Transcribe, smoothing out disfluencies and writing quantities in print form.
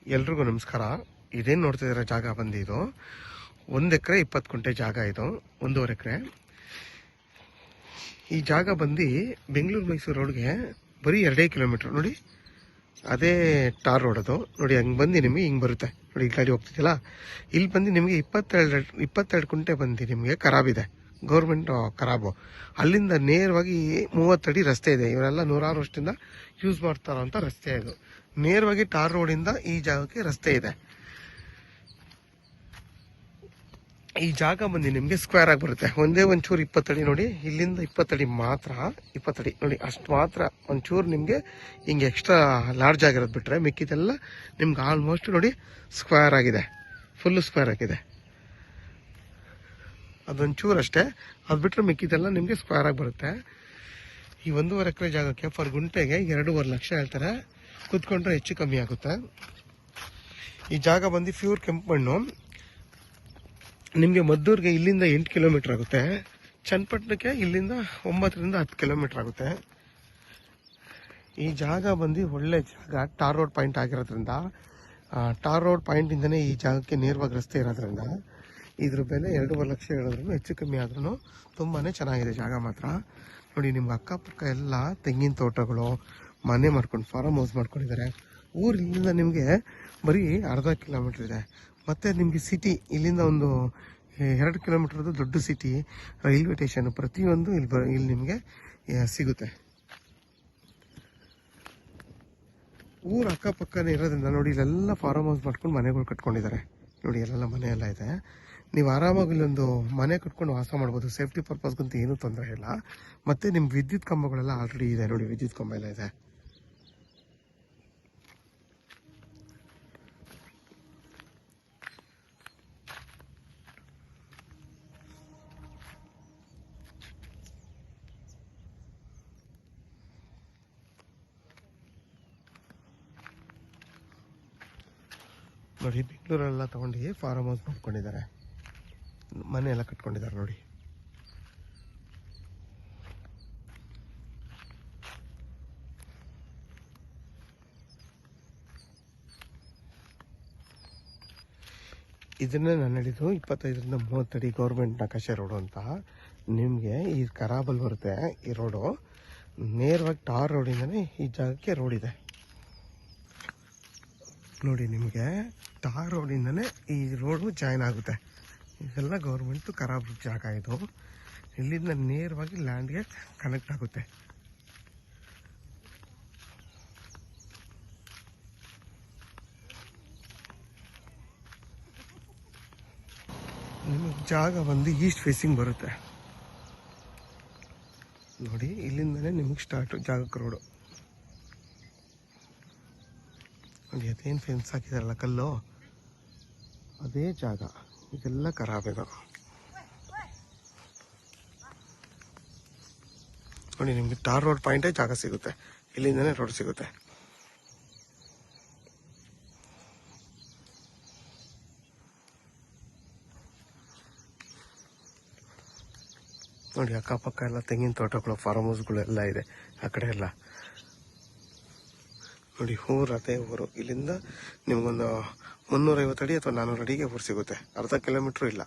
ಎಲ್ರಿಗೂ ನಮಸ್ಕಾರ. ಇದೇನು ನೋಡ್ತಿದ್ದೀರ ಜಾಗ ಬಂದು ಇದು 1 ಎಕರೆ 20 ಗುಂಟೆ ಜಾಗ. ಇದು 1.5 ಎಕರೆ. ಈ ಜಾಗ ಬಂದು ಬೆಂಗಳೂರು ಮೈಸೂರು ರೋಡ್ಗೆ ಬರೀ 2 ಕಿಲೋಮೀಟರ್. ನೋಡಿ ಅದೇ ಟಾರ್ ರೋಡ್ ಅದು. ನೋಡಿ ಹಂಗೆ ಬಂದು ನಿಮಗೆ ಹಿಂಗೆ ಬರುತ್ತೆ. ನೋಡಿ ಈ ಗಾಡಿ ಹೋಗ್ತಿದ್ದಿಲ್ಲ, ಇಲ್ಲಿ ಬಂದು ನಿಮಗೆ 22 ಗುಂಟೆ ಬಂದು ನಿಮಗೆ ಖರಾಬಿದೆ, ಗೌರ್ಮೆಂಟ್ ಖರಾಬು. ಅಲ್ಲಿಂದ ನೇರವಾಗಿ 30 ಅಡಿ ರಸ್ತೆ ಇದೆ. ಇವರೆಲ್ಲ 100 ವರ್ಷದಿಂದ ಯೂಸ್ ಮಾಡ್ತಾರಂತ ರಸ್ತೆ ಇದು. ನೇರವಾಗಿ ಟಾರ್ ರೋಡಿಂದ ಈ ಜಾಗಕ್ಕೆ ರಸ್ತೆ ಇದೆ. ಈ ಜಾಗ ಬಂದು ನಿಮಗೆ ಸ್ಕ್ವೇರ್ ಆಗಿ ಬರುತ್ತೆ. ಒಂದೇ ಒಂಚೂರು 20 ಅಡಿ. ನೋಡಿ ಇಲ್ಲಿಂದ 20 ಅಡಿ ಮಾತ್ರ, 20 ಅಡಿ ನೋಡಿ ಅಷ್ಟು ಮಾತ್ರ. ಒಂಚೂರು ನಿಮಗೆ ಹಿಂಗೆ ಎಕ್ಸ್ಟ್ರಾ ಲಾರ್ಜ್ ಆಗಿರೋದು ಬಿಟ್ಟರೆ ಮಿಕ್ಕಿದೆಲ್ಲ ನಿಮ್ಗೆ ಆಲ್ಮೋಸ್ಟ್ ನೋಡಿ ಸ್ಕ್ವೇರ್ ಆಗಿದೆ, ಫುಲ್ ಸ್ಕ್ವೇರ್ ಆಗಿದೆ. ಅದೊಂಚೂರು ಅಷ್ಟೇ, ಅದು ಬಿಟ್ಟರೆ ಮಿಕ್ಕಿದೆಲ್ಲ ನಿಮಗೆ ಸ್ಕ್ವೇರ್ ಆಗಿ ಬರುತ್ತೆ. ಈ 1.5 ಎಕರೆ ಜಾಗಕ್ಕೆ ಫರ್ ಗುಂಟೆಗೆ 2.5 ಲಕ್ಷ ಹೇಳ್ತಾರೆ. ಕೂತ್ಕೊಂಡ್ರೆ ಹೆಚ್ಚು ಕಮ್ಮಿ ಆಗುತ್ತೆ. ಈ ಜಾಗ ಬಂದು ಪ್ಯೂರ್ ಕೆಂಪು ಮಣ್ಣು. ನಿಮಗೆ ಮದ್ದೂರಿಗೆ ಇಲ್ಲಿಂದ 8 ಕಿಲೋಮೀಟರ್ ಆಗುತ್ತೆ. ಚನ್ನಪಟ್ಟಣಕ್ಕೆ ಇಲ್ಲಿಂದ 9ರಿಂದ 10 ಕಿಲೋಮೀಟರ್ ಆಗುತ್ತೆ. ಈ ಜಾಗ ಬಂದು ಒಳ್ಳೆ ಜಾಗ. ಟಾರ್ ರೋಡ್ ಪಾಯಿಂಟ್ ಆಗಿರೋದ್ರಿಂದ, ಟಾರ್ ರೋಡ್ ಪಾಯಿಂಟಿಂದನೇ ಈ ಜಾಗಕ್ಕೆ ನೇರವಾಗಿ ರಸ್ತೆ ಇರೋದ್ರಿಂದ ಇದ್ರ ಬೆಲೆ 2.5 ಲಕ್ಷ ಹೇಳಿದ್ರು ಹೆಚ್ಚು ಕಮ್ಮಿ ಆದ್ರೂ ತುಂಬಾ ಚೆನ್ನಾಗಿದೆ ಜಾಗ ಮಾತ್ರ. ನೋಡಿ ನಿಮ್ಗೆ ಅಕ್ಕಪಕ್ಕ ಎಲ್ಲ ತೆಂಗಿನ ತೋಟಗಳು, ಮನೆ ಮಾಡ್ಕೊಂಡು ಫಾರ್ಮ್ ಹೌಸ್ ಮಾಡ್ಕೊಂಡಿದ್ದಾರೆ. ಇಲ್ಲಿಂದ ನಿಮಗೆ ಬರೀ ಅರ್ಧ ಕಿಲೋಮೀಟರ್ ಇದೆ. ಮತ್ತು ನಿಮಗೆ ಸಿಟಿ ಇಲ್ಲಿಂದ ಒಂದು 2 ಕಿಲೋಮೀಟರ್ದು ದೊಡ್ಡ ಸಿಟಿ, ರೈಲ್ವೆ ಸ್ಟೇಷನ್ ಪ್ರತಿಯೊಂದು ಇಲ್ಲಿ ನಿಮಗೆ ಸಿಗುತ್ತೆ. ಊರು ಅಕ್ಕಪಕ್ಕನೇ ಇರೋದ್ರಿಂದ ನೋಡಿ ಇಲ್ಲೆಲ್ಲ ಫಾರ್ಮ್ ಹೌಸ್ ಮಾಡ್ಕೊಂಡು ಮನೆಗಳು ಕಟ್ಕೊಂಡಿದ್ದಾರೆ. ನೋಡಿ ಎಲ್ಲೆಲ್ಲ ಮನೆ ಎಲ್ಲ ಇದೆ. ನೀವು ಆರಾಮಾಗಿ ಇಲ್ಲೊಂದು ಮನೆ ಕಟ್ಕೊಂಡು ವಾಸ ಮಾಡ್ಬೋದು. ಸೇಫ್ಟಿ ಪರ್ಪಸ್ಗಂತೂ ಏನೂ ತೊಂದರೆ ಇಲ್ಲ. ಮತ್ತು ನಿಮ್ಮ ವಿದ್ಯುತ್ ಕಂಬಗಳೆಲ್ಲ ಆಲ್ರೆಡಿ ಇದೆ. ನೋಡಿ ವಿದ್ಯುತ್ ಕಂಬ ಎಲ್ಲ ಇದೆ. ನೋಡಿ ಬೆಂಗಳೂರೆಲ್ಲ ತಗೊಂಡು ಫಾರ್ಮ್ ಹೌಸ್ ಮಾಡ್ಕೊಂಡಿದ್ದಾರೆ, ಮನೆ ಎಲ್ಲ ಕಟ್ಕೊಂಡಿದ್ದಾರೆ. ನೋಡಿ ಇದನ್ನೇ ನಾನು ಹೇಳಿದ್ದು 25ರಿಂದ 30 ಅಡಿ ಗೌರ್ಮೆಂಟ್ ನಕಾಶೆ ರೋಡು ಅಂತ. ನಿಮಗೆ ಈ ಖರಾಬಲ್ಲಿ ಬರುತ್ತೆ ಈ ರೋಡು. ನೇರವಾಗಿ ಟಾರ್ ರೋಡಿಂದನೇ ಈ ಜಾಗಕ್ಕೆ ರೋಡ್ ಇದೆ. ನೋಡಿ ನಿಮಗೆ ಟಾರ್ ರೋಡಿಂದನೇ ಈ ರೋಡು ಜಾಯ್ನ್ ಆಗುತ್ತೆ. ಇದೆಲ್ಲ ಗೌರ್ಮೆಂಟು ಖರಾಬ್ ಜಾಗ ಇದು. ಇಲ್ಲಿಂದ ನೇರವಾಗಿ ಲ್ಯಾಂಡ್ಗೆ ಕನೆಕ್ಟ್ ಆಗುತ್ತೆ. ನಿಮಗೆ ಜಾಗ ಬಂದು ಈಸ್ಟ್ ಫೇಸಿಂಗ್ ಬರುತ್ತೆ. ನೋಡಿ ಇಲ್ಲಿಂದನೇ ನಿಮಗೆ ಸ್ಟಾರ್ಟು ಜಾಗಕ್ಕೆ ರೋಡು. ನೋಡಿ ಅದೇನು ಫೆನ್ಸ್ ಹಾಕಿದಾರಲ್ಲ ಕಲ್ಲು, ಅದೇ ಜಾಗ. ಇದೆಲ್ಲ ಖರಾಬೇನು. ನೋಡಿ ನಿಮಗೆ ಟಾರ್ ರೋಡ್ ಪಾಯಿಂಟೇ ಜಾಗ ಸಿಗುತ್ತೆ, ಇಲ್ಲಿಂದನೇ ರೋಡ್ ಸಿಗುತ್ತೆ. ನೋಡಿ ಅಕ್ಕಪಕ್ಕ ಎಲ್ಲ ತೆಂಗಿನ ತೋಟಗಳು, ಫಾರ್ಮ್ ಹೌಸ್ಗಳು ಎಲ್ಲ ಇದೆ ಆ ಕಡೆ ಎಲ್ಲ. ನೋಡಿ ಊರು ಅದೇ ಊರು. ಇಲ್ಲಿಂದ ನಿಮ್ಗೊಂದು 350 ಅಡಿ ಅಥವಾ 400 ಅಡಿಗೆ ಊರು ಸಿಗುತ್ತೆ. ಅರ್ಧ ಕಿಲೋಮೀಟ್ರು ಇಲ್ಲ.